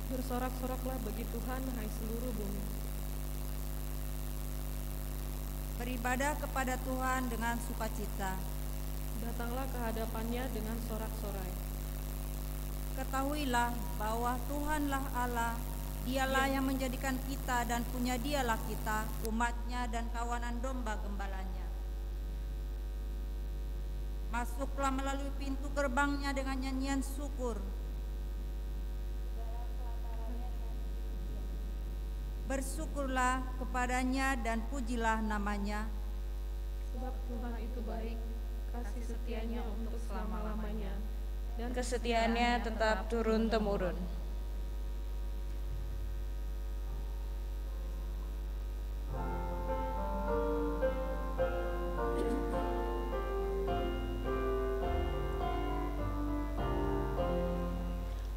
Bersorak-soraklah bagi Tuhan, hai seluruh bumi. Beribadah kepada Tuhan dengan sukacita. Datanglah ke hadapannya dengan sorak-sorai. Ketahuilah bahwa Tuhanlah Allah, Dialah yang menjadikan kita dan punya Dialah kita, umatnya dan kawanan domba gembalanya. Masuklah melalui pintu gerbangnya dengan nyanyian syukur. Bersyukurlah kepadanya dan pujilah namanya. Sebab Tuhan itu baik, kasih setianya untuk selama-lamanya, dan Kesetiaannya tetap turun-temurun.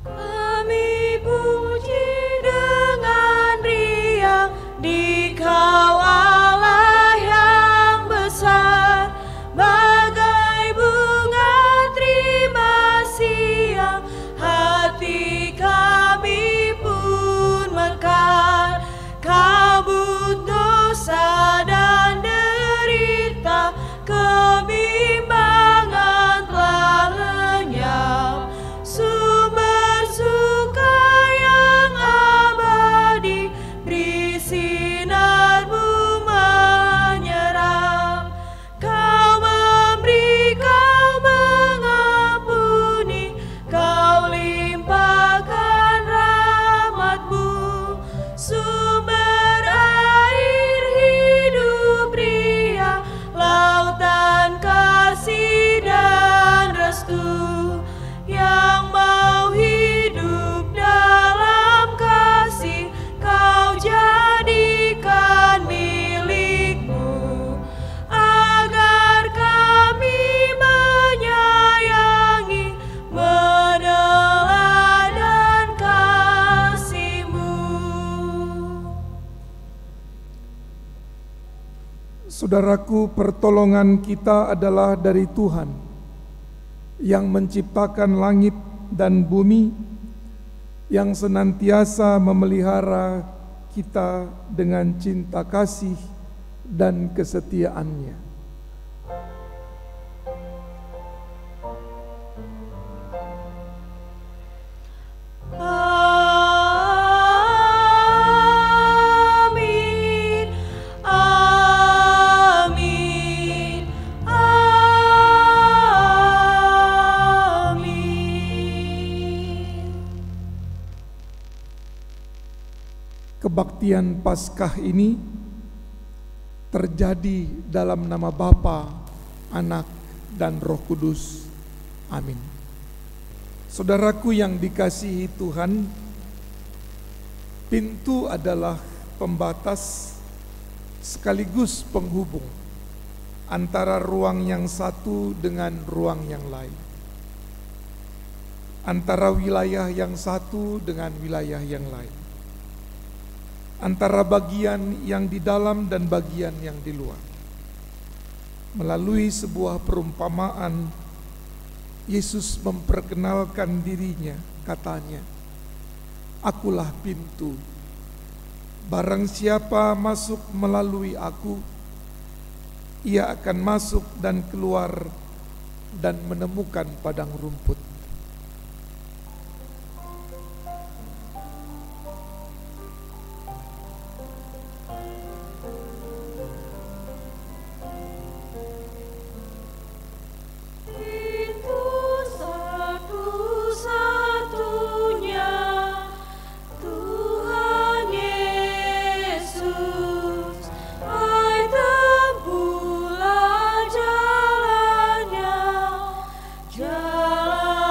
Kami puji dengan riang Dikau Allah yang besar, bagai bunga terima siang, hati kami pun mekar. Kabut dosa dan derita, kebimbangan telah lenyap. Sumber suka yang abadi, beri sinarmu menyerap. Kau memberi, kau mengampuni, kau limpahkan rahmat-Mu. Sumber air hidup ria, lautan kasih dan restu, yang mau hidup dalam kasih Kau jadikan milik-Mu, agar kami menyayangi, meneladan kasih-Mu. Saudaraku, pertolongan kita adalah dari Tuhan yang menciptakan langit dan bumi, yang senantiasa memelihara kita dengan cinta kasih dan kesetiaannya. Amin, amin, amin. Kebaktian Paskah ini terjadi dalam nama Bapa, Anak, dan Roh Kudus. Amin. Saudaraku yang dikasihi Tuhan, pintu adalah pembatas sekaligus penghubung antara ruang yang satu dengan ruang yang lain, antara wilayah yang satu dengan wilayah yang lain, antara bagian yang di dalam dan bagian yang di luar. Melalui sebuah perumpamaan, Yesus memperkenalkan dirinya, katanya, "Akulah pintu. Barang siapa masuk melalui aku, ia akan masuk dan keluar dan menemukan padang rumput." Itu satu-satunya Tuhan Yesus, hai tempuhlah jalannya, jalan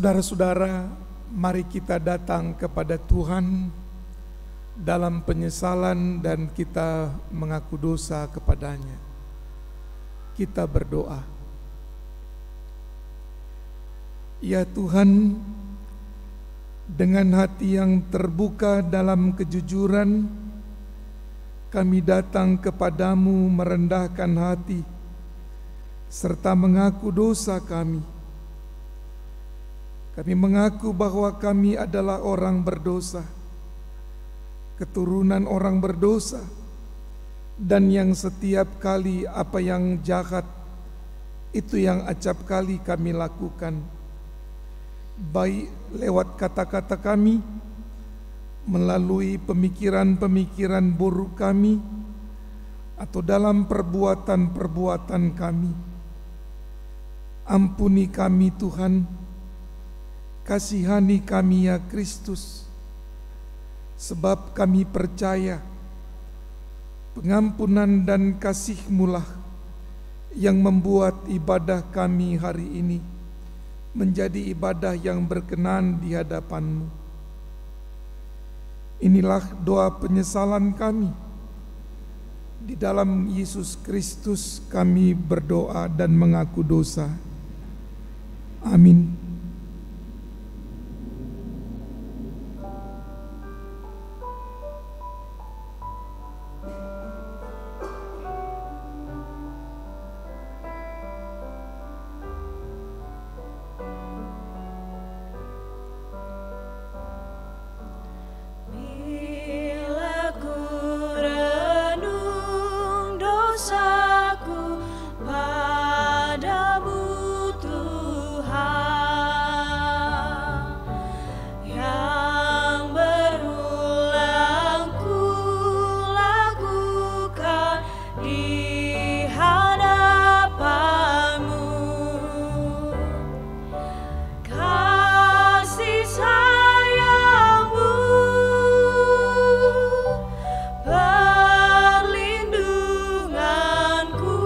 Saudara-saudara, mari kita datang kepada Tuhan dalam penyesalan dan kita mengaku dosa kepadanya. Kita berdoa. Ya Tuhan, dengan hati yang terbuka dalam kejujuran, kami datang kepadamu merendahkan hati serta mengaku dosa kami. Kami mengaku bahwa kami adalah orang berdosa, keturunan orang berdosa, dan yang setiap kali apa yang jahat itu yang acap kali kami lakukan, baik lewat kata-kata kami, melalui pemikiran-pemikiran buruk kami, atau dalam perbuatan-perbuatan kami. Ampuni kami Tuhan, kasihani kami ya Kristus, sebab kami percaya pengampunan dan kasih-Mu lah yang membuat ibadah kami hari ini menjadi ibadah yang berkenan di hadapan-Mu. Inilah doa penyesalan kami. Di dalam Yesus Kristus kami berdoa dan mengaku dosa. Amin. Bila ku renung dosaku padamu Tuhan, yang berulang ku lakukan di hadapan-Mu, kasih sayang-Mu, perlindunganku,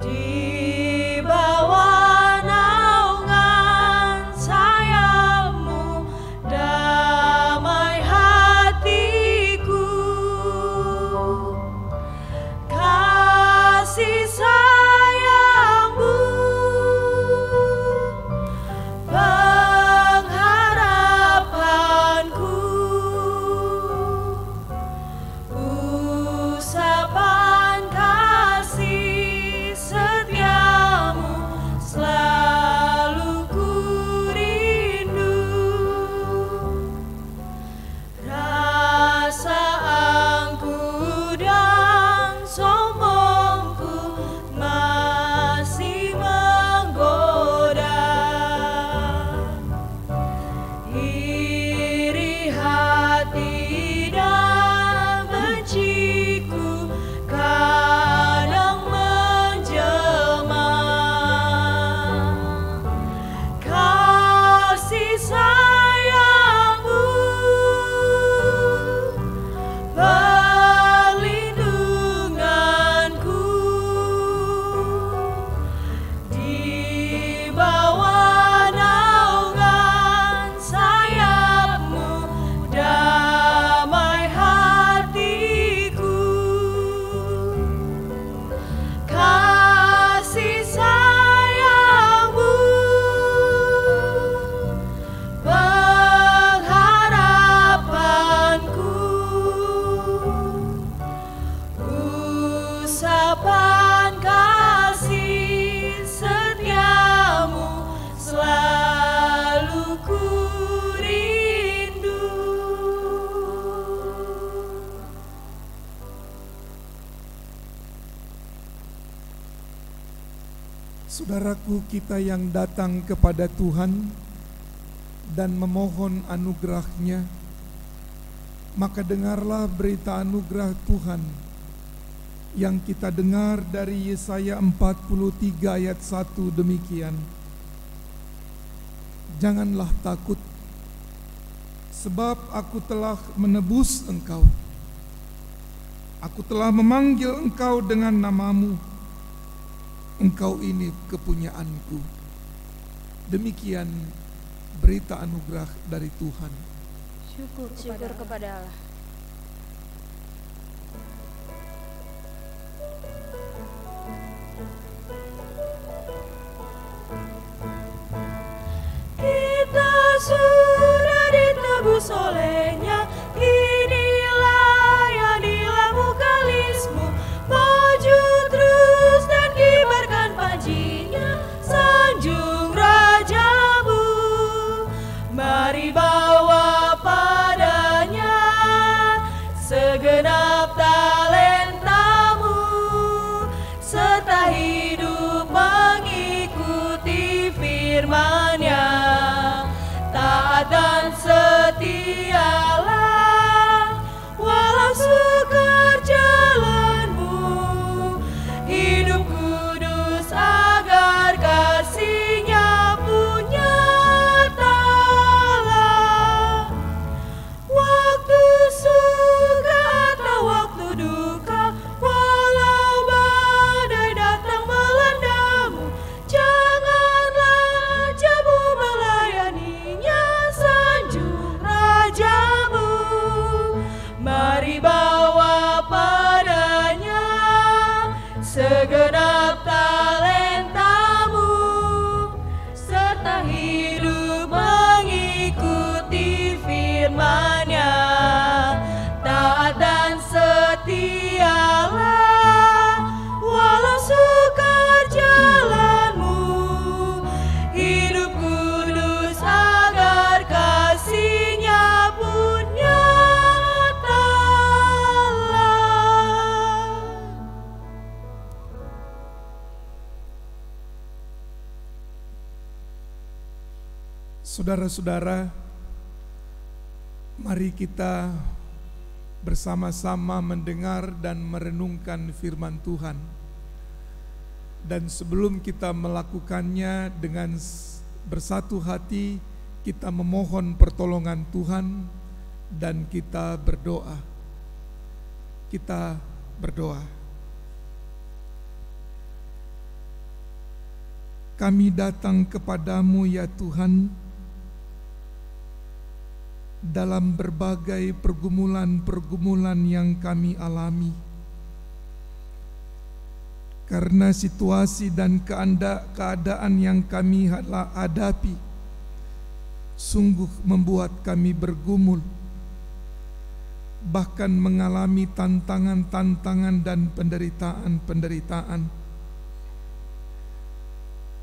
di bawah naungan sayap-Mu, damai hatiku, kasih sayang-Mu, pengharapanku, usapan kasih setia-Mu selalu ku rindu. Rasa angkuh dan sombongku masih menggoda, iri hati dan benciku kadang menjelma, kasih sayang-Mu, perlindunganku, di bawah naungan sayap-Mu, damai hatiku, kasih sayang-Mu, pengharapanku, usapan kasih setia-Mu selalu ku rindu. Saudaraku, kita yang datang kepada Tuhan dan memohon anugerah-Nya, maka dengarlah berita anugerah Tuhan yang kita dengar dari Yesaya 43 ayat 1 demikian. Janganlah takut, sebab aku telah menebus engkau. Aku telah memanggil engkau dengan namamu. Engkau ini kepunyaanku. Demikian berita anugerah dari Tuhan. Syukur kepada Allah. Kita sudah ditebus olehnya, inilah yang dilamukan-Mu. Maju terus dan kibarkan panjinya, sanjung Raja-Mu. Mari bawa padanya segenap talenta-Mu, serta hidup mengikuti firman-Nya. Taat dan setialah walau sukar jalan-Mu, hidup kudus agar kasih-Nya pun nyatalah. Waktu suka atau waktu duka, walau badai datang melanda-Mu, janganlah Jamu melayaninya, sanjung Raja-Mu. Mari bawa padanya segenap talenta-Mu, serta hidup mengikuti firman-Nya. Taat dan setialah walau sukar jalan-Mu, hidup kudus agar kasih-Nya pun nyatalah. Saudara-saudara, mari kita bersama-sama mendengar dan merenungkan firman Tuhan. Dan sebelum kita melakukannya, dengan bersatu hati kita memohon pertolongan Tuhan dan kita berdoa. Kita berdoa. Kami datang kepadamu ya Tuhan, dalam berbagai pergumulan-pergumulan yang kami alami. Karena situasi dan keadaan yang kami hadapi sungguh membuat kami bergumul, bahkan mengalami tantangan-tantangan dan penderitaan-penderitaan.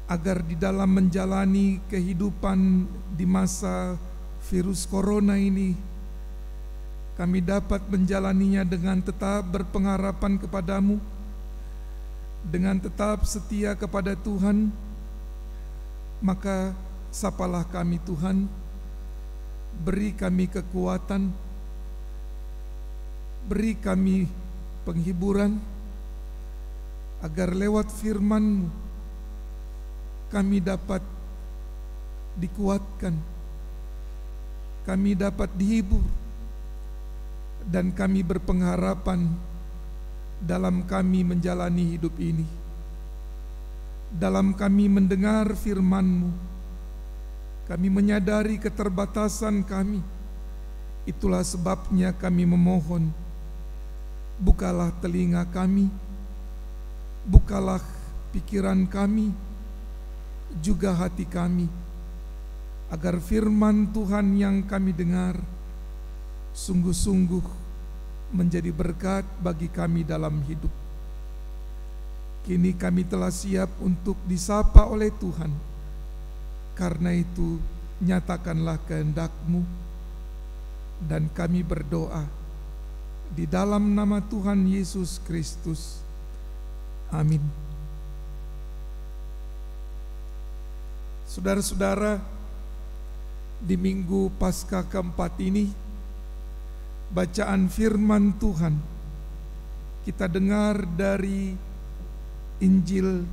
Agar di dalam menjalani kehidupan di masa virus corona ini, kami dapat menjalaninya dengan tetap berpengharapan kepadamu, dengan tetap setia kepada Tuhan. Maka sapalah kami Tuhan, beri kami kekuatan, beri kami penghiburan, agar lewat firman-Mu kami dapat dikuatkan, kami dapat dihibur, dan kami berpengharapan dalam kami menjalani hidup ini. Dalam kami mendengar firman-Mu, kami menyadari keterbatasan kami. Itulah sebabnya kami memohon, bukalah telinga kami, bukalah pikiran kami, juga hati kami, agar firman Tuhan yang kami dengar sungguh-sungguh menjadi berkat bagi kami dalam hidup. Kini kami telah siap untuk disapa oleh Tuhan. Karena itu nyatakanlah kehendak-Mu, dan kami berdoa di dalam nama Tuhan Yesus Kristus. Amin. Saudara-saudara, di minggu Paskah keempat ini, bacaan firman Tuhan kita dengar dari Injil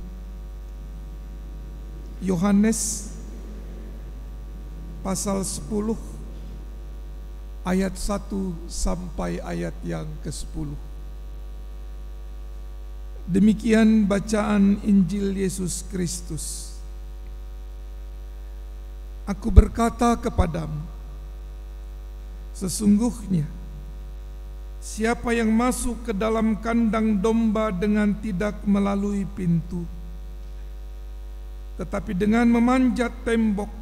Yohanes pasal 10 ayat 1 sampai ayat yang ke-10. Demikian bacaan Injil Yesus Kristus. Aku berkata kepadamu, sesungguhnya siapa yang masuk ke dalam kandang domba dengan tidak melalui pintu, tetapi dengan memanjat tembok,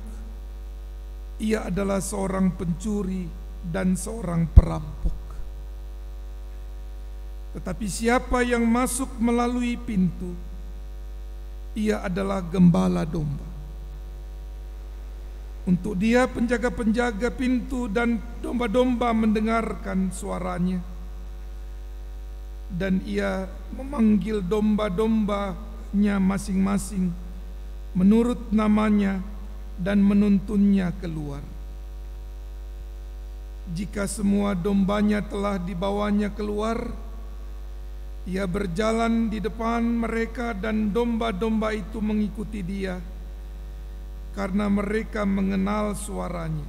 ia adalah seorang pencuri dan seorang perampok. Tetapi siapa yang masuk melalui pintu, ia adalah gembala domba. Untuk dia penjaga-penjaga pintu dan domba-domba mendengarkan suaranya, dan ia memanggil domba-dombanya masing-masing menurut namanya dan menuntunnya keluar. Jika semua dombanya telah dibawanya keluar, ia berjalan di depan mereka dan domba-domba itu mengikuti dia, karena mereka mengenal suaranya.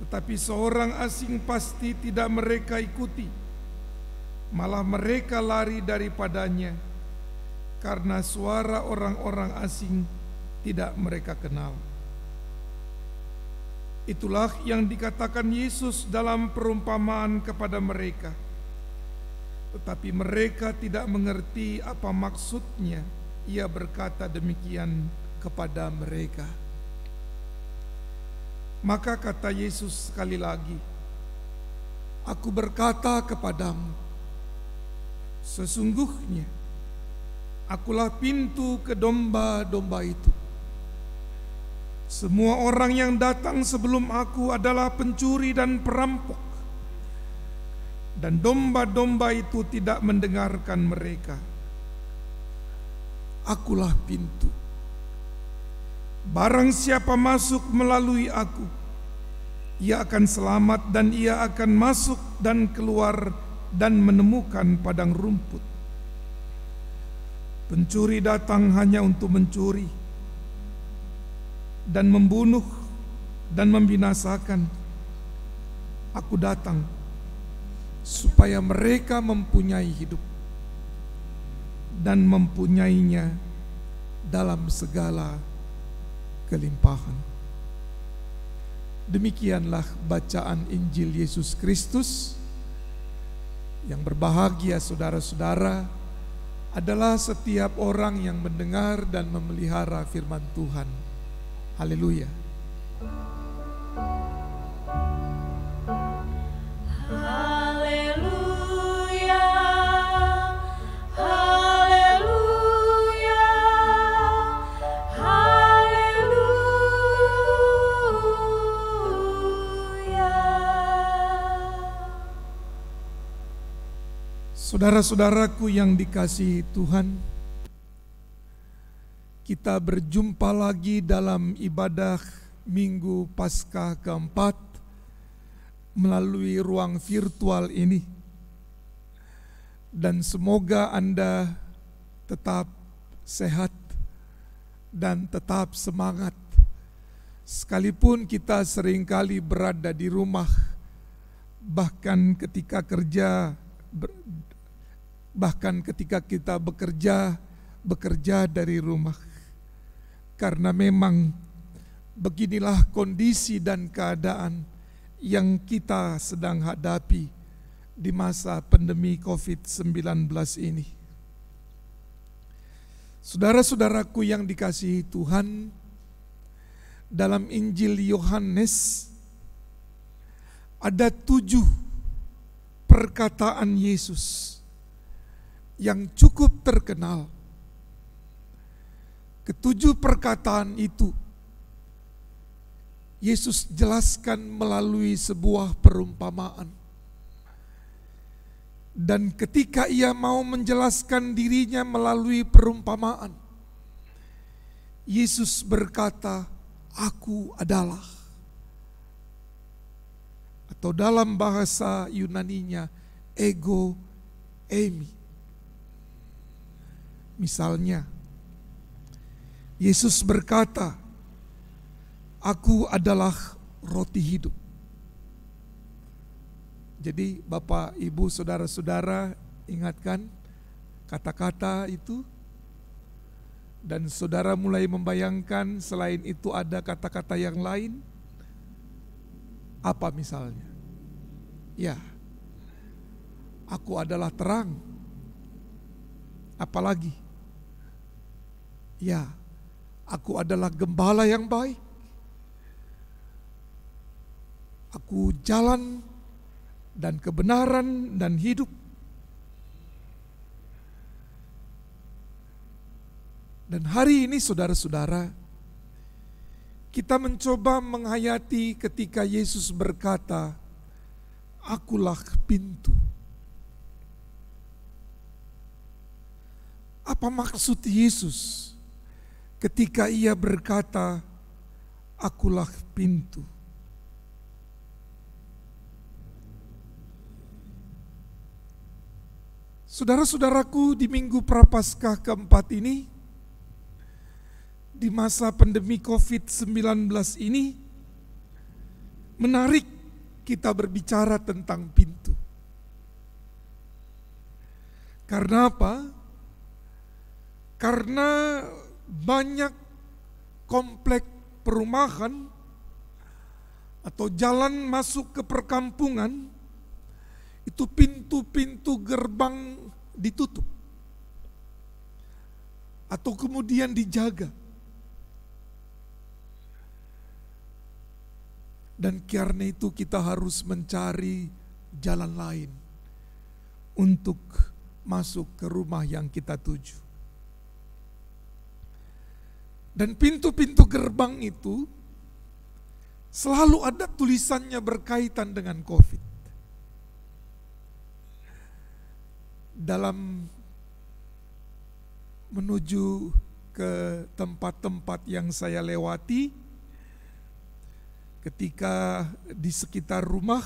Tetapi seorang asing pasti tidak mereka ikuti, malah mereka lari daripadanya, karena suara orang-orang asing tidak mereka kenal. Itulah yang dikatakan Yesus dalam perumpamaan kepada mereka. Tetapi mereka tidak mengerti apa maksudnya ia berkata demikian kepada mereka. Maka kata Yesus sekali lagi, aku berkata kepadamu, sesungguhnya akulah pintu ke domba-domba itu. Semua orang yang datang sebelum aku adalah pencuri dan perampok, dan domba-domba itu tidak mendengarkan mereka. Akulah pintu. Barang siapa masuk melalui aku, ia akan selamat dan ia akan masuk dan keluar dan menemukan padang rumput. Pencuri datang hanya untuk mencuri dan membunuh dan membinasakan. Aku datang supaya mereka mempunyai hidup dan mempunyainya dalam segala kelimpahan. Demikianlah bacaan Injil Yesus Kristus. Yang berbahagia saudara-saudara adalah setiap orang yang mendengar dan memelihara firman Tuhan. Haleluya. Saudara-saudaraku yang dikasihi Tuhan, kita berjumpa lagi dalam ibadah Minggu Paskah keempat melalui ruang virtual ini. Dan semoga Anda tetap sehat dan tetap semangat. Sekalipun kita seringkali berada di rumah, bahkan ketika kita bekerja dari rumah. Karena memang beginilah kondisi dan keadaan yang kita sedang hadapi di masa pandemi COVID-19 ini. Saudara-saudaraku yang dikasihi Tuhan, dalam Injil Yohanes ada 7 perkataan Yesus yang cukup terkenal. Ketujuh perkataan itu Yesus jelaskan melalui sebuah perumpamaan. Dan ketika ia mau menjelaskan dirinya melalui perumpamaan, Yesus berkata, "Aku adalah." Atau dalam bahasa Yunaninya, ego eimi. Misalnya, Yesus berkata, "Aku adalah roti hidup." Jadi Bapak, Ibu, Saudara-saudara ingatkan kata-kata itu Dan saudara mulai membayangkan selain itu ada kata-kata yang lain. Apa misalnya? Ya, aku adalah terang. Apalagi? Ya, aku adalah gembala yang baik. Aku jalan dan kebenaran dan hidup. Dan hari ini saudara-saudara, kita mencoba menghayati ketika Yesus berkata, "Akulah pintu." Apa maksud Yesus ketika ia berkata, "Akulah pintu"? Saudara-saudaraku, di Minggu Prapaskah keempat ini, di masa pandemi COVID-19 ini, menarik kita berbicara tentang pintu. Karena apa? Karena banyak komplek perumahan atau jalan masuk ke perkampungan, itu pintu-pintu gerbang ditutup atau kemudian dijaga. Dan karena itu kita harus mencari jalan lain untuk masuk ke rumah yang kita tuju. Dan pintu-pintu gerbang itu selalu ada tulisannya berkaitan dengan COVID. Dalam menuju ke tempat-tempat yang saya lewati, ketika di sekitar rumah,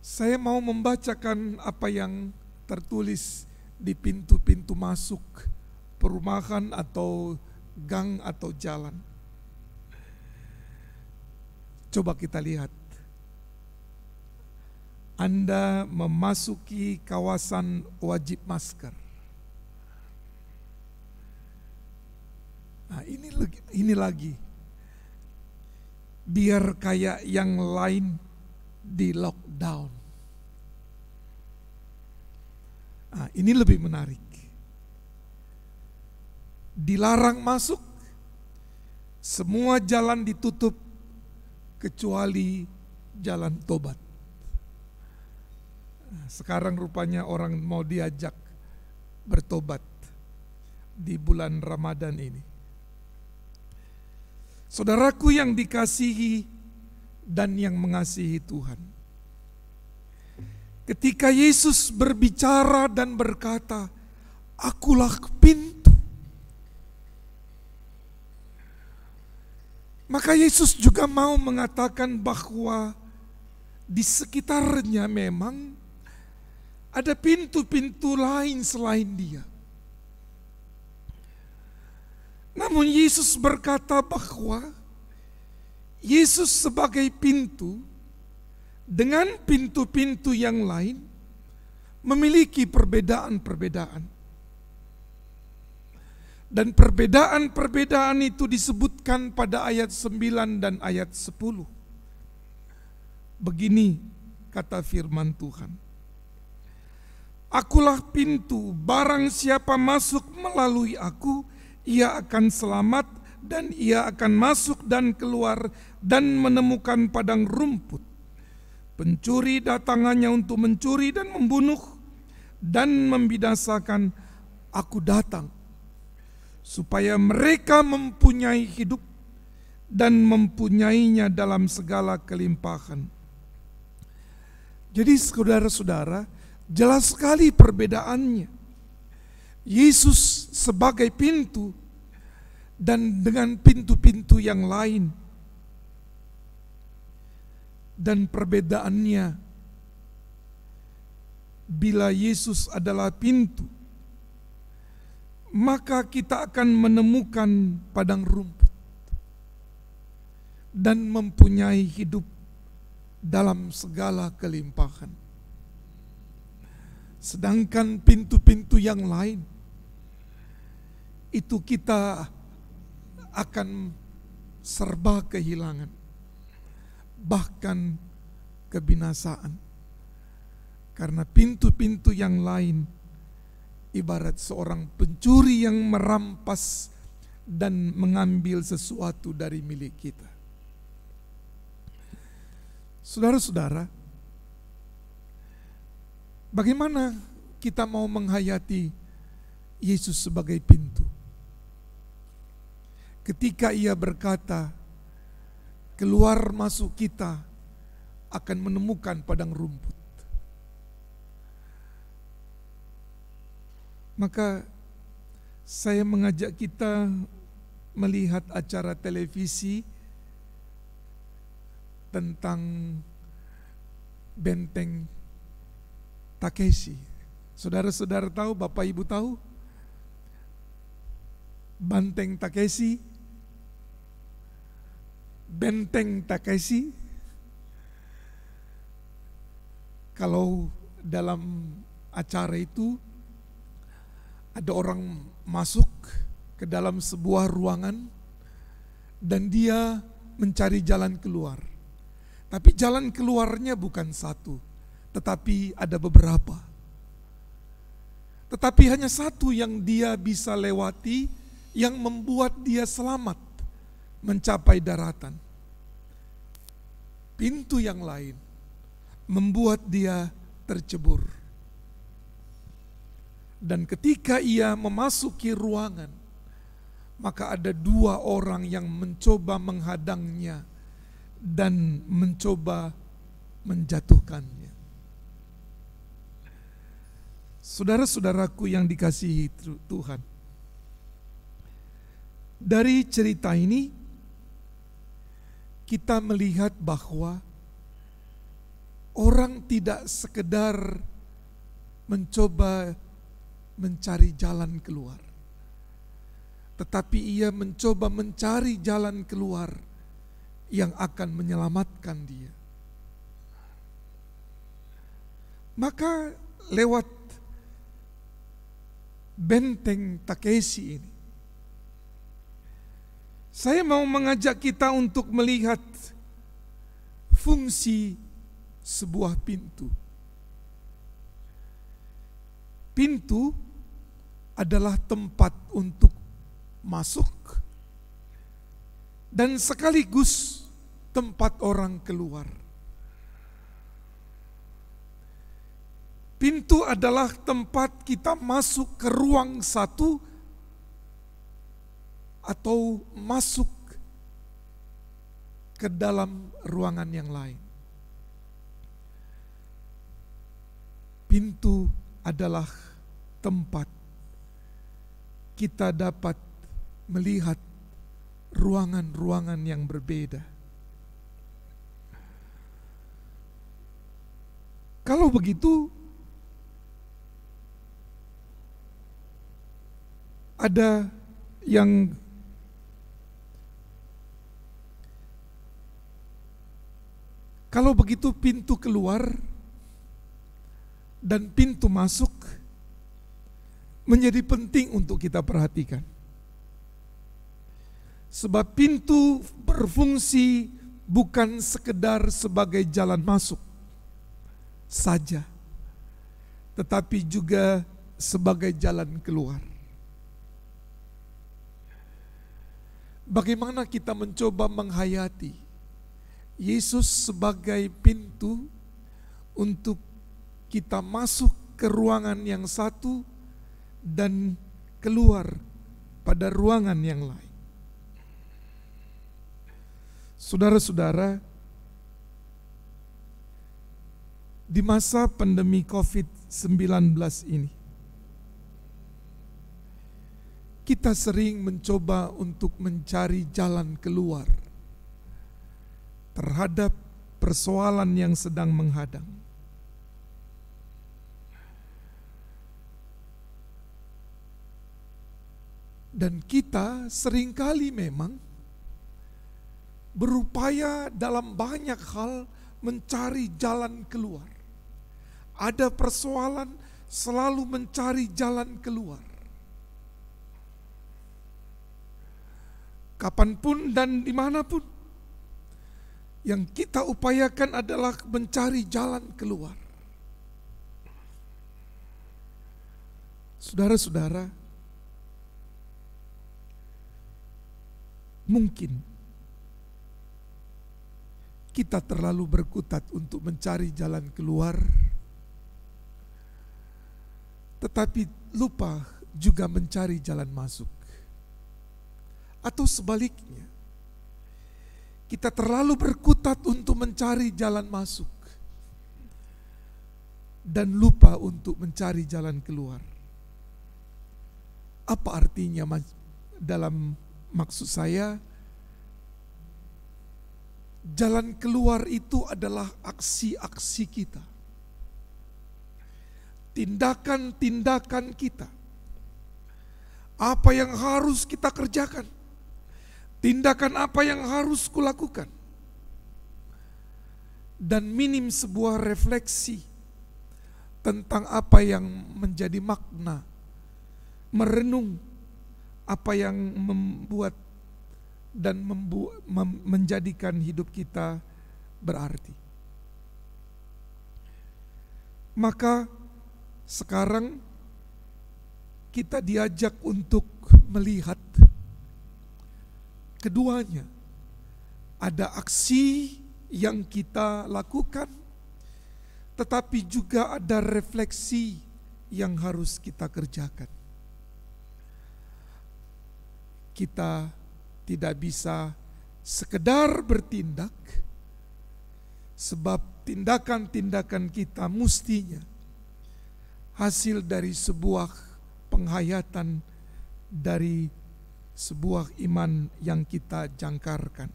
saya mau membacakan apa yang tertulis di pintu-pintu masuk perumahan atau gang atau jalan. Coba kita lihat. Anda memasuki kawasan wajib masker. Nah, ini lagi. Biar kayak yang lain di lockdown. Nah, ini lebih menarik. Dilarang masuk, semua jalan ditutup kecuali jalan tobat. Nah, sekarang rupanya orang mau diajak bertobat di bulan Ramadan ini. Saudaraku yang dikasihi dan yang mengasihi Tuhan, ketika Yesus berbicara dan berkata, "Akulah pintu", maka Yesus juga mau mengatakan bahwa di sekitarnya memang ada pintu-pintu lain selain Dia. Namun Yesus berkata bahwa Yesus sebagai pintu dengan pintu-pintu yang lain memiliki perbedaan-perbedaan. Dan perbedaan-perbedaan itu disebutkan pada ayat 9 dan ayat 10. Begini kata firman Tuhan. "Akulah pintu, barang siapa masuk melalui aku, ia akan selamat dan ia akan masuk dan keluar dan menemukan padang rumput. Pencuri datang hanya untuk mencuri dan membunuh dan membinasakan. Aku datang supaya mereka mempunyai hidup dan mempunyainya dalam segala kelimpahan." Jadi saudara-saudara, jelas sekali perbedaannya. Yesus sebagai pintu dan dengan pintu-pintu yang lain. Dan perbedaannya, bila Yesus adalah pintu, maka kita akan menemukan padang rumput dan mempunyai hidup dalam segala kelimpahan. Sedangkan pintu-pintu yang lain itu kita akan serba kehilangan, bahkan kebinasaan. Karena pintu-pintu yang lain ibarat seorang pencuri yang merampas dan mengambil sesuatu dari milik kita. Saudara-saudara, bagaimana kita mau menghayati Yesus sebagai pintu? Ketika Ia berkata, keluar masuk kita akan menemukan padang rumput. Maka saya mengajak kita melihat acara televisi tentang benteng Takeshi. Saudara-saudara tahu, Bapak Ibu tahu? Benteng Takeshi. Benteng Takeshi. Kalau dalam acara itu ada orang masuk ke dalam sebuah ruangan dan dia mencari jalan keluar. Tapi jalan keluarnya bukan satu, tetapi ada beberapa. Tetapi hanya satu yang dia bisa lewati, yang membuat dia selamat mencapai daratan. Pintu yang lain membuat dia tercebur. Dan ketika ia memasuki ruangan, maka ada dua orang yang mencoba menghadangnya dan mencoba menjatuhkannya. Saudara-saudaraku yang dikasihi Tuhan, dari cerita ini kita melihat bahwa orang tidak sekedar mencoba mencari jalan keluar, tetapi ia mencoba mencari jalan keluar yang akan menyelamatkan dia. Maka lewat benteng Takeshi ini, saya mau mengajak kita untuk melihat fungsi sebuah pintu. Pintu adalah tempat untuk masuk dan sekaligus tempat orang keluar. Pintu adalah tempat kita masuk ke ruang satu atau masuk ke dalam ruangan yang lain. Pintu adalah tempat kita dapat melihat ruangan-ruangan yang berbeda. Kalau begitu, ada yang kalau begitu pintu keluar dan pintu masuk menjadi penting untuk kita perhatikan. Sebab pintu berfungsi bukan sekedar sebagai jalan masuk saja, tetapi juga sebagai jalan keluar. Bagaimana kita mencoba menghayati Yesus sebagai pintu untuk kita masuk ke ruangan yang satu dan keluar pada ruangan yang lain. Saudara-saudara, di masa pandemi COVID-19 ini, kita sering mencoba untuk mencari jalan keluar terhadap persoalan yang sedang menghadang. Dan kita seringkali memang berupaya dalam banyak hal mencari jalan keluar. Ada persoalan, selalu mencari jalan keluar. kapanpun dan dimanapun, yang kita upayakan adalah mencari jalan keluar. Saudara-saudara, mungkin kita terlalu berkutat untuk mencari jalan keluar, tetapi lupa juga mencari jalan masuk. Atau sebaliknya, kita terlalu berkutat untuk mencari jalan masuk dan lupa untuk mencari jalan keluar. Apa artinya dalam maksud saya? Jalan keluar itu adalah aksi-aksi kita, tindakan-tindakan kita, apa yang harus kita kerjakan, tindakan apa yang harus kulakukan, dan minim sebuah refleksi tentang apa yang menjadi makna, merenung apa yang membuat dan menjadikan hidup kita berarti. Maka sekarang kita diajak untuk melihat keduanya. Ada aksi yang kita lakukan, tetapi juga ada refleksi yang harus kita kerjakan. Kita tidak bisa sekedar bertindak, sebab tindakan-tindakan kita mestinya hasil dari sebuah penghayatan dari sebuah iman yang kita jangkarkan.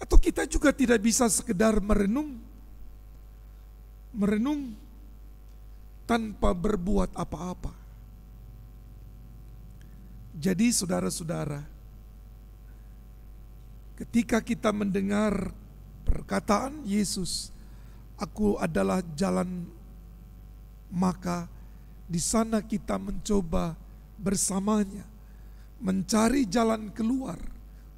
Atau kita juga tidak bisa sekedar merenung tanpa berbuat apa-apa. Jadi saudara-saudara, ketika kita mendengar perkataan Yesus, "Aku adalah jalan," maka di sana kita mencoba bersamanya mencari jalan keluar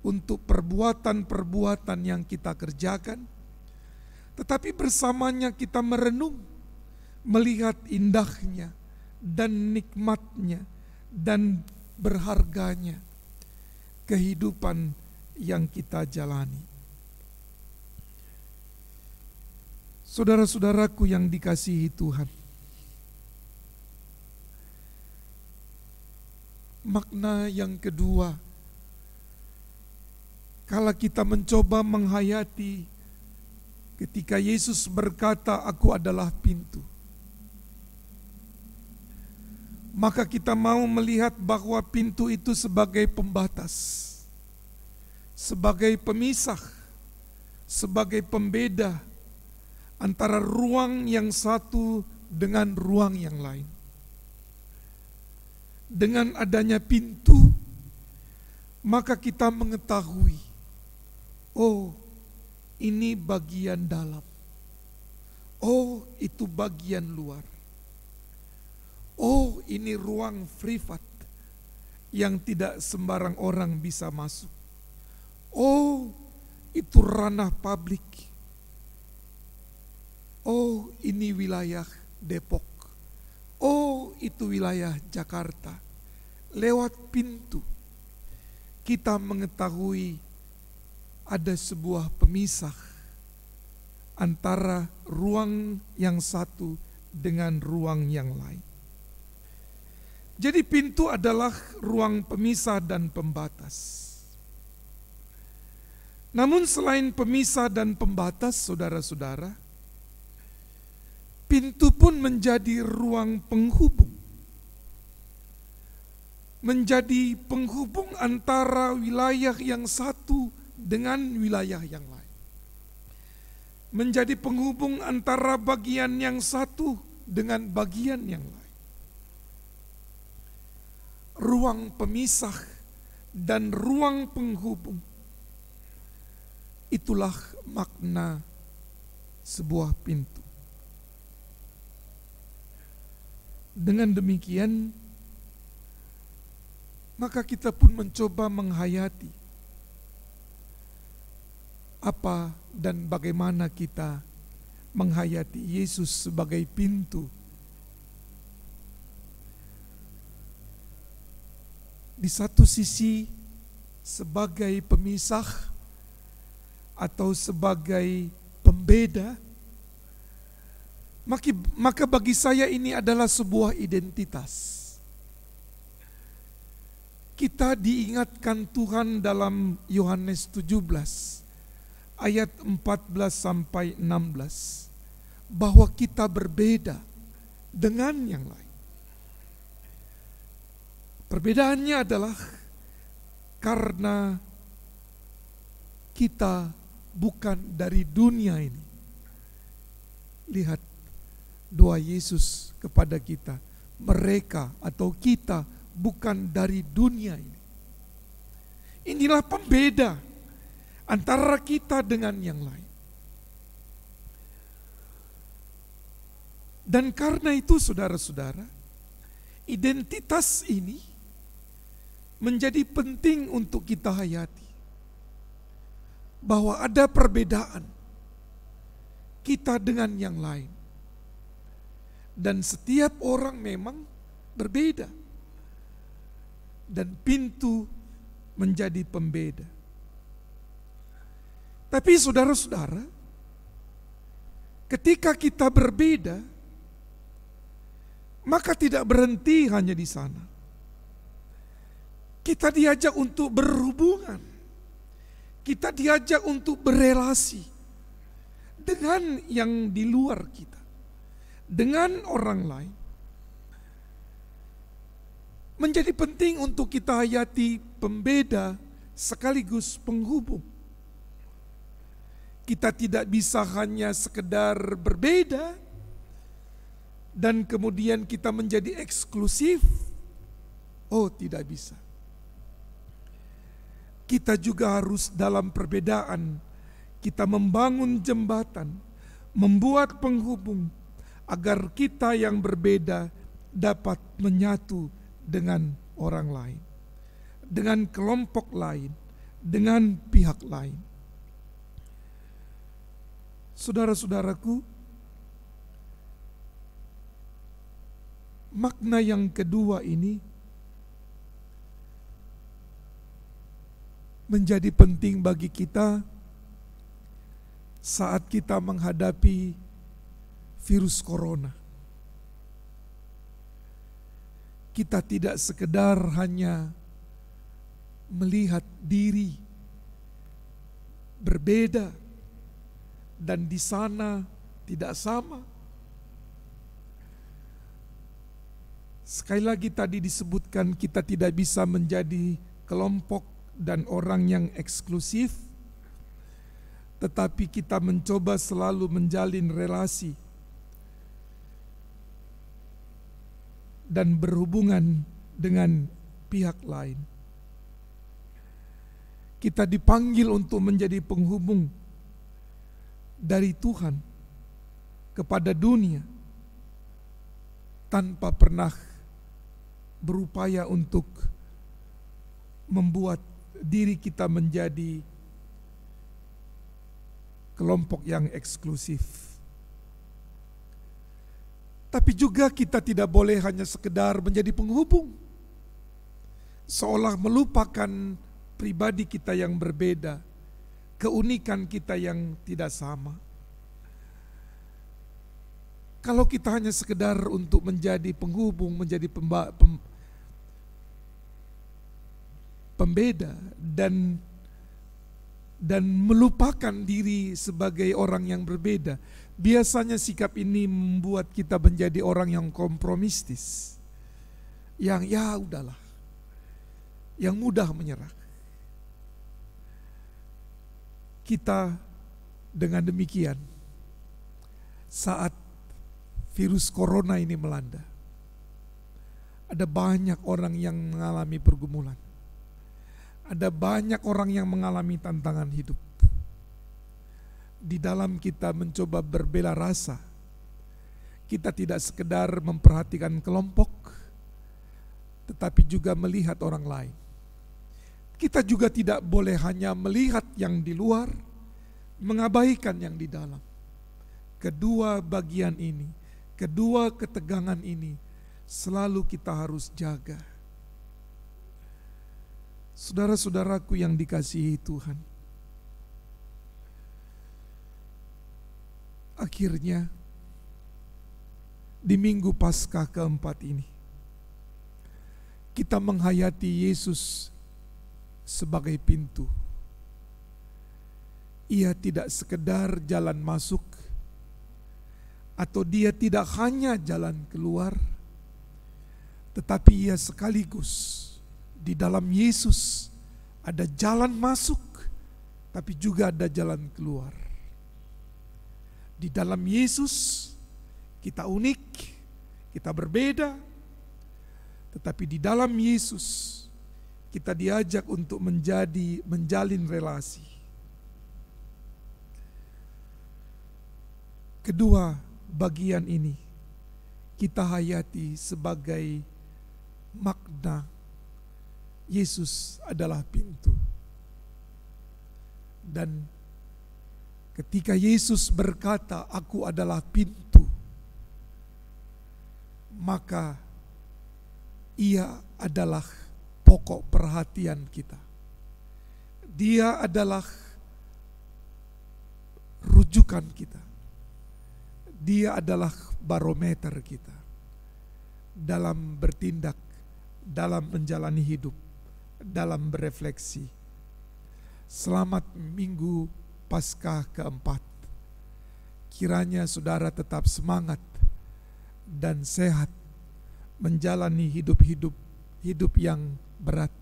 untuk perbuatan-perbuatan yang kita kerjakan, tetapi bersamanya kita merenung, melihat indahnya dan nikmatnya dan berharganya kehidupan yang kita jalani. Saudara-saudaraku yang dikasihi Tuhan, makna yang kedua, kala kita mencoba menghayati ketika Yesus berkata, "Aku adalah pintu," maka kita mau melihat bahwa pintu itu sebagai pembatas, sebagai pemisah, sebagai pembeda antara ruang yang satu dengan ruang yang lain. Dengan adanya pintu, maka kita mengetahui, oh, ini bagian dalam, oh, itu bagian luar. Oh, ini ruang privat yang tidak sembarang orang bisa masuk. Oh, itu ranah publik. Oh, ini wilayah Depok. Oh, itu wilayah Jakarta. Lewat pintu kita mengetahui ada sebuah pemisah antara ruang yang satu dengan ruang yang lain. Jadi pintu adalah ruang pemisah dan pembatas. Namun selain pemisah dan pembatas, saudara-saudara, pintu pun menjadi ruang penghubung. Menjadi penghubung antara wilayah yang satu dengan wilayah yang lain. Menjadi penghubung antara bagian yang satu dengan bagian yang lain. Ruang pemisah dan ruang penghubung, itulah makna sebuah pintu. Dengan demikian, maka kita pun mencoba menghayati apa dan bagaimana kita menghayati Yesus sebagai pintu. Di satu sisi sebagai pemisah atau sebagai pembeda, maka bagi saya ini adalah sebuah identitas. Kita diingatkan Tuhan dalam Yohanes 17 ayat 14 sampai 16 bahwa kita berbeda dengan yang lain. Perbedaannya adalah karena kita bukan dari dunia ini. Lihat doa Yesus kepada kita, mereka atau kita bukan dari dunia ini. Inilah pembeda antara kita dengan yang lain. Dan karena itu saudara-saudara, identitas ini menjadi penting untuk kita hayati. Bahwa ada perbedaan kita dengan yang lain. Dan setiap orang memang berbeda. Dan pintu menjadi pembeda. Tapi saudara-saudara, ketika kita berbeda, maka tidak berhenti hanya di sana. Kita diajak untuk berhubungan. Kita diajak untuk berelasi dengan yang di luar kita, dengan orang lain. Menjadi penting untuk kita hayati pembeda sekaligus penghubung. Kita tidak bisa hanya sekedar berbeda dan kemudian kita menjadi eksklusif. Oh, tidak bisa. Kita juga harus dalam perbedaan, kita membangun jembatan, membuat penghubung, agar kita yang berbeda dapat menyatu dengan orang lain, dengan kelompok lain, dengan pihak lain. Saudara-saudaraku, makna yang kedua ini menjadi penting bagi kita saat kita menghadapi virus corona. Kita tidak sekedar hanya melihat diri berbeda dan di sana tidak sama. Sekali lagi tadi disebutkan kita tidak bisa menjadi kelompok dan orang yang eksklusif, tetapi kita mencoba selalu menjalin relasi dan berhubungan dengan pihak lain. Kita dipanggil untuk menjadi penghubung dari Tuhan kepada dunia tanpa pernah berupaya untuk membuat diri kita menjadi kelompok yang eksklusif. Tapi juga kita tidak boleh hanya sekedar menjadi penghubung, seolah melupakan pribadi kita yang berbeda, keunikan kita yang tidak sama. Kalau kita hanya sekedar untuk menjadi penghubung, menjadi pembeda dan melupakan diri sebagai orang yang berbeda, biasanya sikap ini membuat kita menjadi orang yang kompromistis, yang ya udahlah, yang mudah menyerah. Kita dengan demikian, saat virus corona ini melanda, ada banyak orang yang mengalami pergumulan. Ada banyak orang yang mengalami tantangan hidup. Di dalam kita mencoba berbela rasa, kita tidak sekedar memperhatikan kelompok, tetapi juga melihat orang lain. Kita juga tidak boleh hanya melihat yang di luar, mengabaikan yang di dalam. Kedua bagian ini, kedua ketegangan ini selalu kita harus jaga. Saudara-saudaraku yang dikasihi Tuhan, akhirnya di Minggu Paskah keempat ini kita menghayati Yesus sebagai pintu. Ia tidak sekedar jalan masuk, atau dia tidak hanya jalan keluar, tetapi ia sekaligus di dalam Yesus ada jalan masuk, tapi juga ada jalan keluar. Di dalam Yesus kita unik, kita berbeda, tetapi di dalam Yesus kita diajak untuk menjalin relasi. Kedua bagian ini kita hayati sebagai makna Yesus adalah pintu. Dan ketika Yesus berkata, "Aku adalah pintu," maka ia adalah pokok perhatian kita. Dia adalah rujukan kita. Dia adalah barometer kita dalam bertindak, dalam menjalani hidup, dalam berefleksi. Selamat Minggu Paskah keempat. Kiranya saudara tetap semangat dan sehat menjalani hidup yang berat,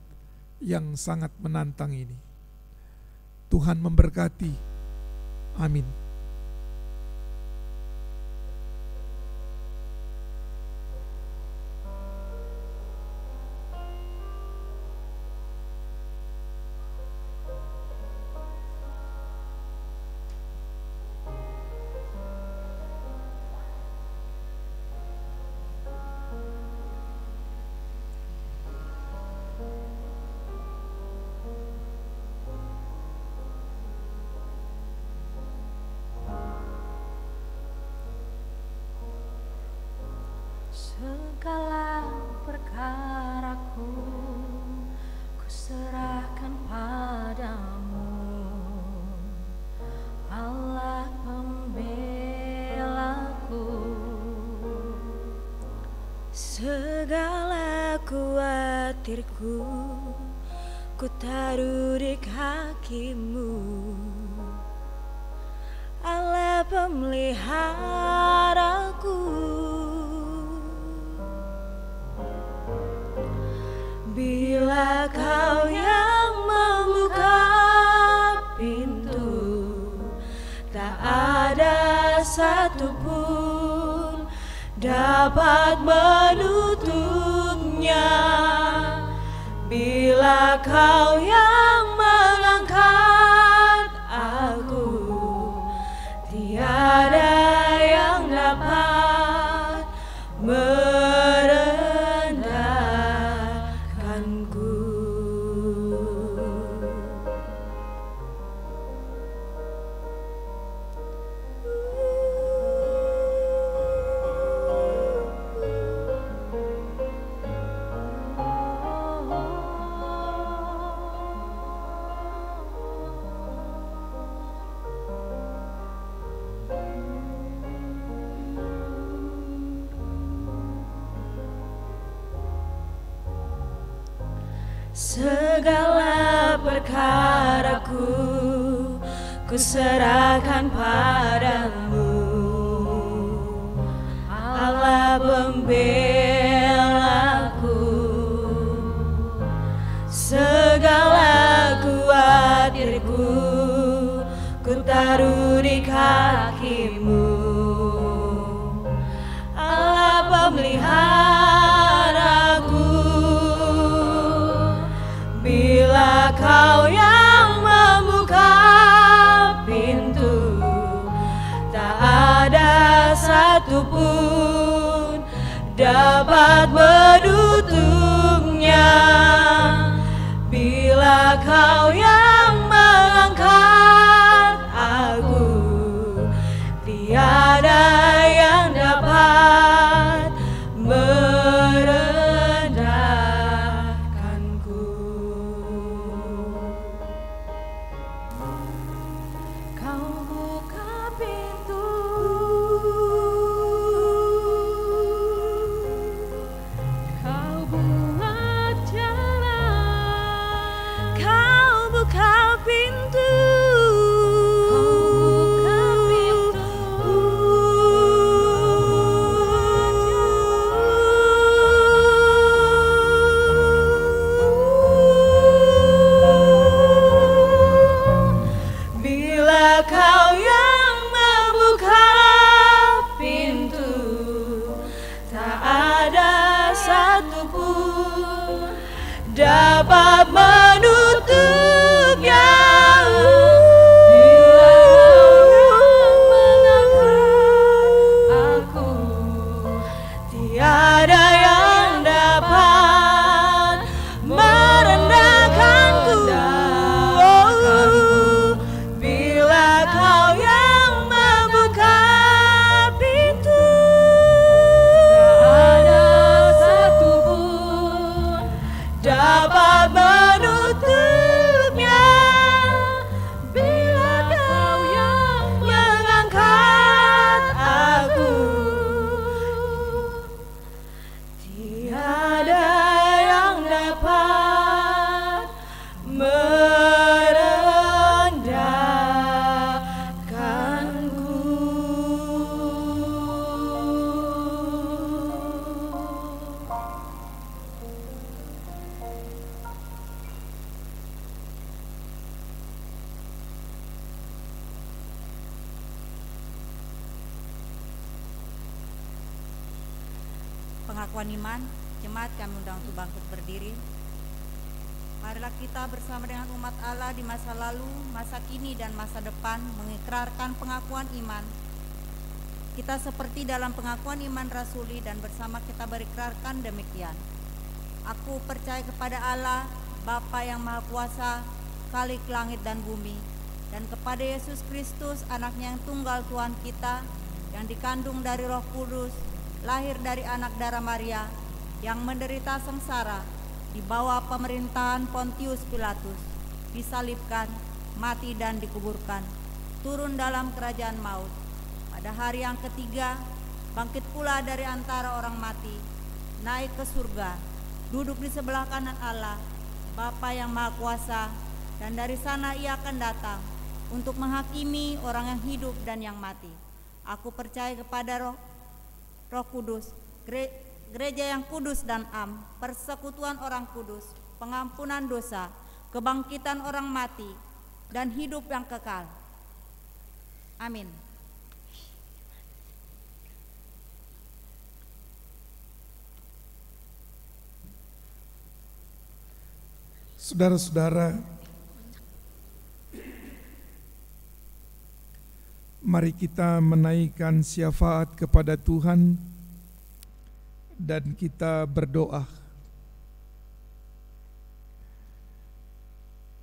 yang sangat menantang ini. Tuhan memberkati. Amin. Segala perkaraku ku serahkan padamu, Allah pembelaku. Segala kuatirku ku taruh di kakimu, Allah pemeliharaku. Bila Kau yang membuka pintu, tak ada satupun dapat menutupnya. Bila Kau yang mengangkat aku, tiada yang dapat segala perkaraku ku serahkan padamu, Allah pembelaku. Segala kuatirku ku taruh di kakimu, Allah pemeliharaku. Bila Kau yang membuka pintu, tak ada satupun dapat menutupnya. bila Kau yang mengangkat aku, tiada yang dapat merendahkanku. Kau buka pintu, Kau buat jalan, Kau buka pintu, bila Kau yang membuka pintu, tak ada satupun dapat menutupnya. aku Tiada yang dapat merendahkanku. Bila Kau yang membuka pintu, tak ada satupun dapat menutupnya. Bila Kau yang mengangkat aku, tiada yang dapat merendahkanku. Pengakuan iman, jemaat kami undang untuk bangkit berdiri. Marilah kita bersama dengan umat Allah di masa lalu, masa kini, dan masa depan mengikrarkan pengakuan iman. Kita seperti dalam pengakuan iman rasuli dan bersama kita berikrarkan demikian. Aku percaya kepada Allah, Bapa yang Maha Kuasa, Khalik langit dan bumi, dan kepada Yesus Kristus, anaknya yang tunggal Tuhan kita, yang dikandung dari Roh Kudus, lahir dari anak darah Maria, yang menderita sengsara di bawah pemerintahan Pontius Pilatus, disalibkan, mati dan dikuburkan, turun dalam kerajaan maut. Pada hari yang ketiga, bangkit pula dari antara orang mati, naik ke surga, duduk di sebelah kanan Allah, Bapa yang Maha Kuasa, dan dari sana Ia akan datang untuk menghakimi orang yang hidup dan yang mati. Aku percaya kepada Roh Kudus, gereja yang kudus dan am, persekutuan orang kudus, pengampunan dosa, kebangkitan orang mati, dan hidup yang kekal. Amin. Saudara-saudara, mari kita menaikkan syafaat kepada Tuhan dan kita berdoa.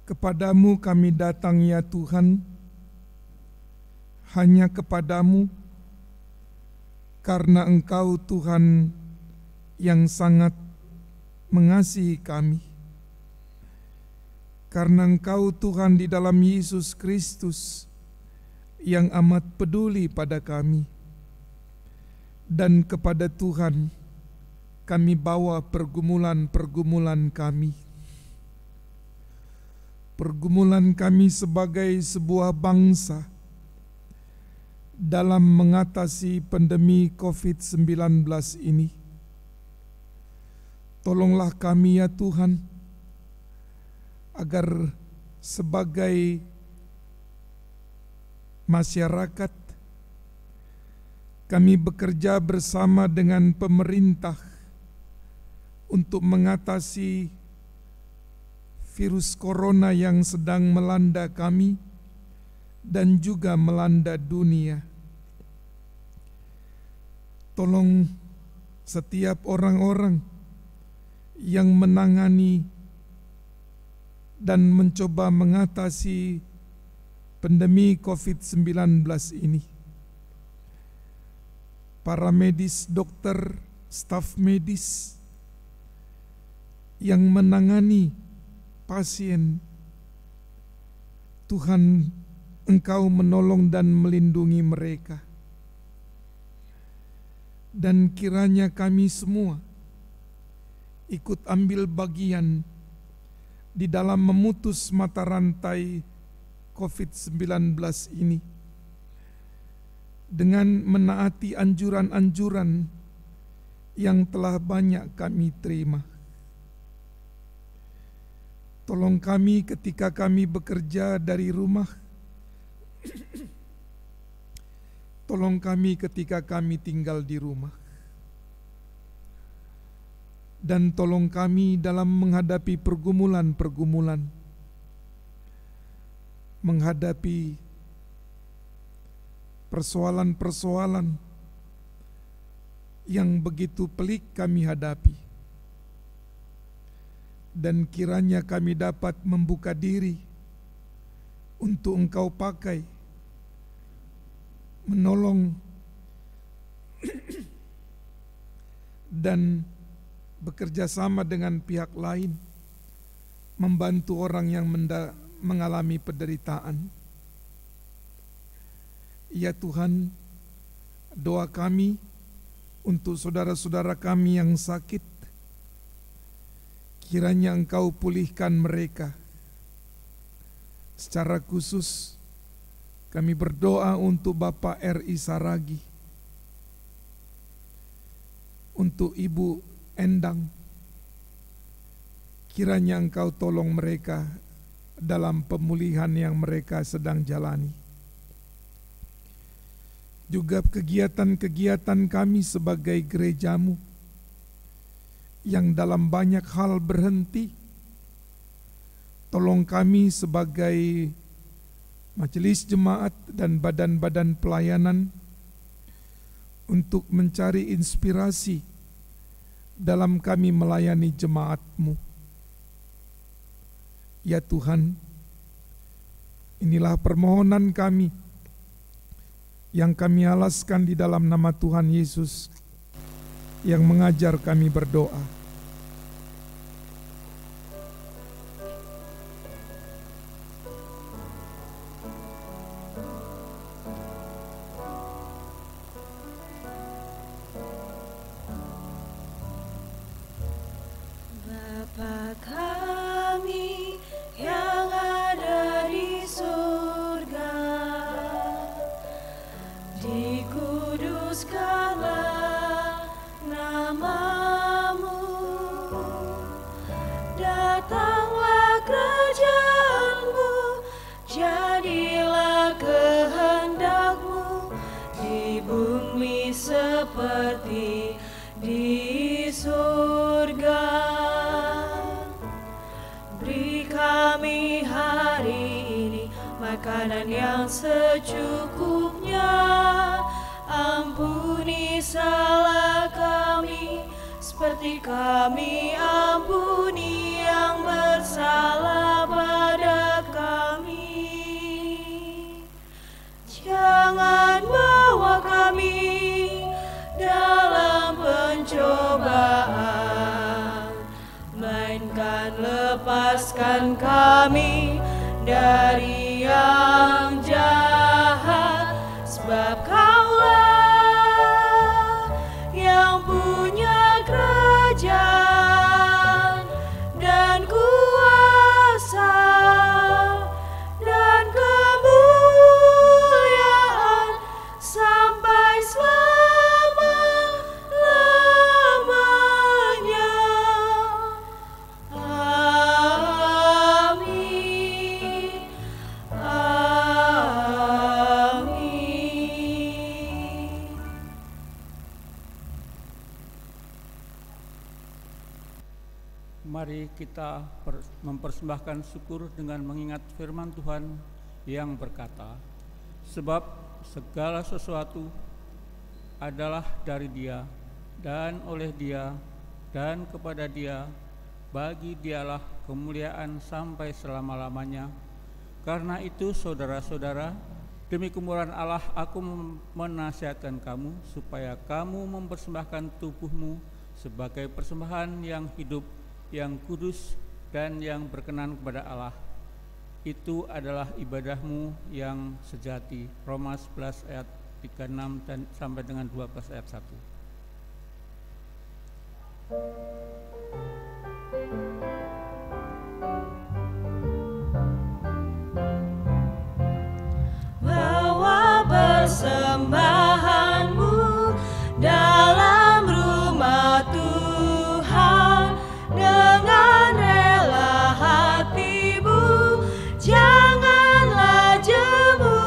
Kepadamu kami datang ya Tuhan, hanya kepadamu, karena Engkau Tuhan yang sangat mengasihi kami. Karena Engkau Tuhan di dalam Yesus Kristus yang amat peduli pada kami. Dan kepada Tuhan kami bawa pergumulan-pergumulan kami. Pergumulan kami sebagai sebuah bangsa dalam mengatasi pandemi COVID-19 ini. Tolonglah kami ya Tuhan, agar sebagai masyarakat kami bekerja bersama dengan pemerintah untuk mengatasi virus corona yang sedang melanda kami dan juga melanda dunia. Tolong setiap orang-orang yang menangani dan mencoba mengatasi pandemi COVID-19 ini. Para medis, dokter, staf medis yang menangani pasien, Tuhan, Engkau menolong dan melindungi mereka. Dan kiranya kami semua ikut ambil bagian di dalam memutus mata rantai COVID-19 ini dengan menaati anjuran-anjuran yang telah banyak kami terima. Tolong kami ketika kami bekerja dari rumah. Tolong kami ketika kami tinggal di rumah. Dan tolong kami dalam menghadapi pergumulan-pergumulan, menghadapi persoalan-persoalan yang begitu pelik kami hadapi. Dan kiranya kami dapat membuka diri untuk Engkau pakai menolong dan bekerja sama dengan pihak lain, membantu orang yang mengalami penderitaan. Ya Tuhan, doa kami untuk saudara-saudara kami yang sakit, kiranya Engkau pulihkan mereka. Secara khusus kami berdoa untuk Bapak R.I. Saragi, untuk Ibu Endang. Kiranya Engkau tolong mereka dalam pemulihan yang mereka sedang jalani. Juga kegiatan-kegiatan kami sebagai gerejamu yang dalam banyak hal berhenti. Tolong kami sebagai majelis jemaat dan badan-badan pelayanan untuk mencari inspirasi dalam kami melayani jemaat-Mu. Ya Tuhan, inilah permohonan kami yang kami alaskan di dalam nama Tuhan Yesus yang mengajar kami berdoa. Bapa kami yang ada di surga, dikuduskanlah nama-Mu, datanglah kerajaan-Mu, jadilah kehendak-Mu di bumi seperti di surga. Beri kami hari ini makanan yang secukupnya. Ampuni salah kami seperti kami ampuni yang bersalah pada kami. Jangan bawa kami dalam pencobaan, melainkan lepaskan kami dari yang jahat, sebab Kaulah yang punya kerajaan dan kuasa dan kemuliaan sampai selama-lamanya. Amin. Amin. Mari kita mempersembahkan syukur dengan mengingat firman Tuhan yang berkata, sebab segala sesuatu adalah dari Dia, dan oleh Dia, dan kepada Dia, Bagi Dialah kemuliaan sampai selama-lamanya. Karena itu saudara-saudara, demi kemurahan Allah aku menasihatkan kamu supaya kamu mempersembahkan tubuhmu sebagai persembahan yang hidup, yang kudus, dan yang berkenan kepada Allah. Itu adalah ibadahmu yang sejati. Roma 11 ayat 36 dan sampai dengan 12 ayat 1. Bawa persembahanmu dalam rumah Tuhan dengan rela hatimu, janganlah jemu.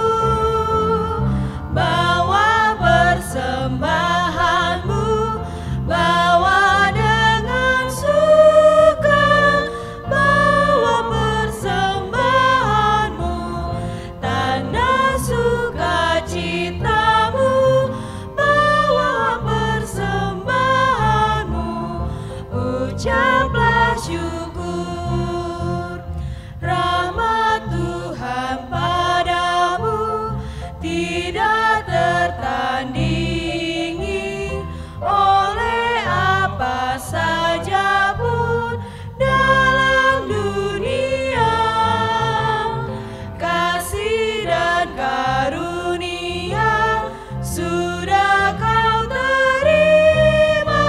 Bawa persembahanmu, bawa dengan suka, bawa persembahanmu, tanda sukacitamu, bawa persembahanmu, ucaplah syukur. Rahmat Tuhan padamu tidak tertandingi oleh apa saja pun dalam dunia. Kasih dan karunia sudah kau terima.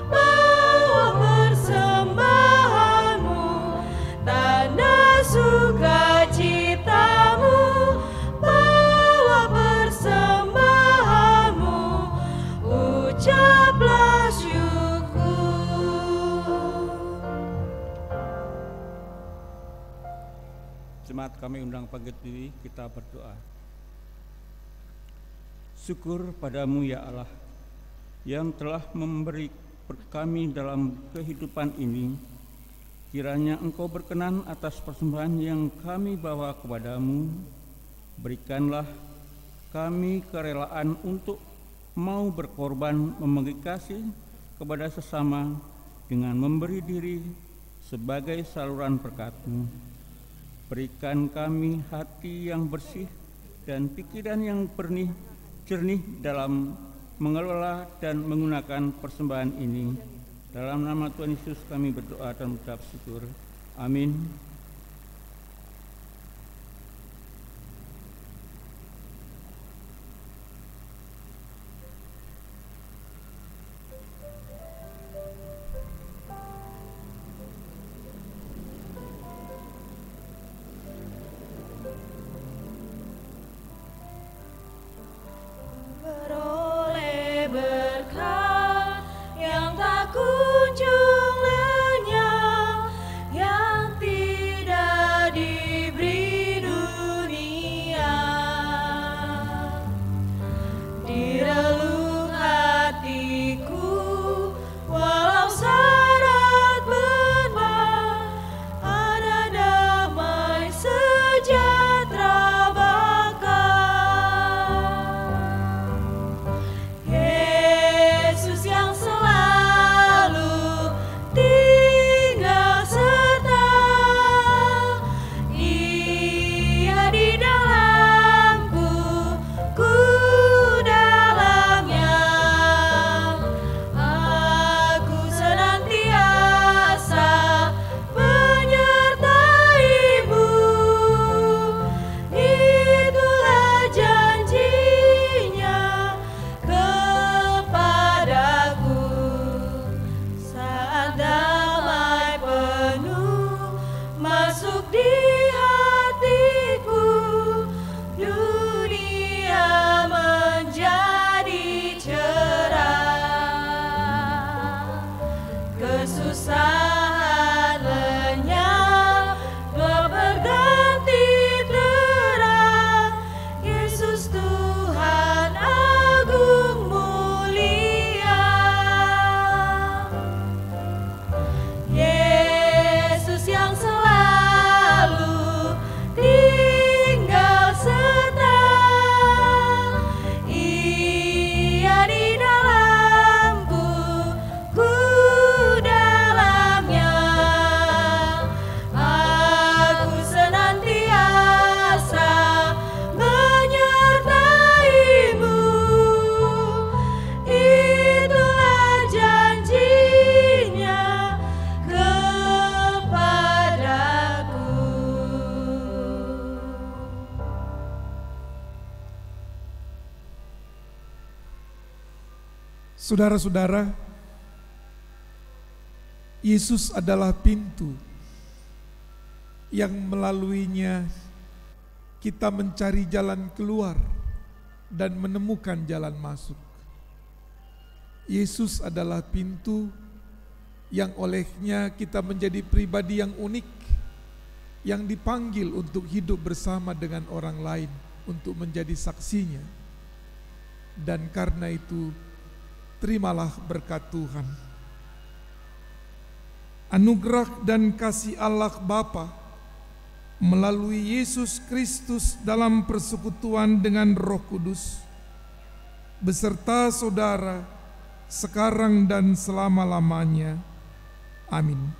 Bawa persembahanmu, tanda sukacitamu, bawa persembahanmu, ucaplah syukur. Jemaat kami undang bangkit diri, kita berdoa. Syukur padamu ya Allah, yang telah memberi kami dalam kehidupan ini. Kiranya Engkau berkenan atas persembahan yang kami bawa kepadamu. Berikanlah kami kerelaan untuk mau berkorban, memberi kasih kepada sesama dengan memberi diri sebagai saluran berkat-Mu. Berikan kami hati yang bersih dan pikiran yang jernih dalam mengelola dan menggunakan persembahan ini. Dalam nama Tuhan Yesus kami berdoa dan mengucap syukur. Amin. Beroleh berkat yang tak kunjung lenyap, yang Saudara-saudara, Yesus adalah pintu yang melaluinya kita mencari jalan keluar dan menemukan jalan masuk. Yesus adalah pintu yang olehnya kita menjadi pribadi yang unik, yang dipanggil untuk hidup bersama dengan orang lain, untuk menjadi saksinya. Dan karena itu, terimalah berkat Tuhan. Anugerah dan kasih Allah Bapa melalui Yesus Kristus dalam persekutuan dengan Roh Kudus beserta saudara sekarang dan selama-lamanya. Amin.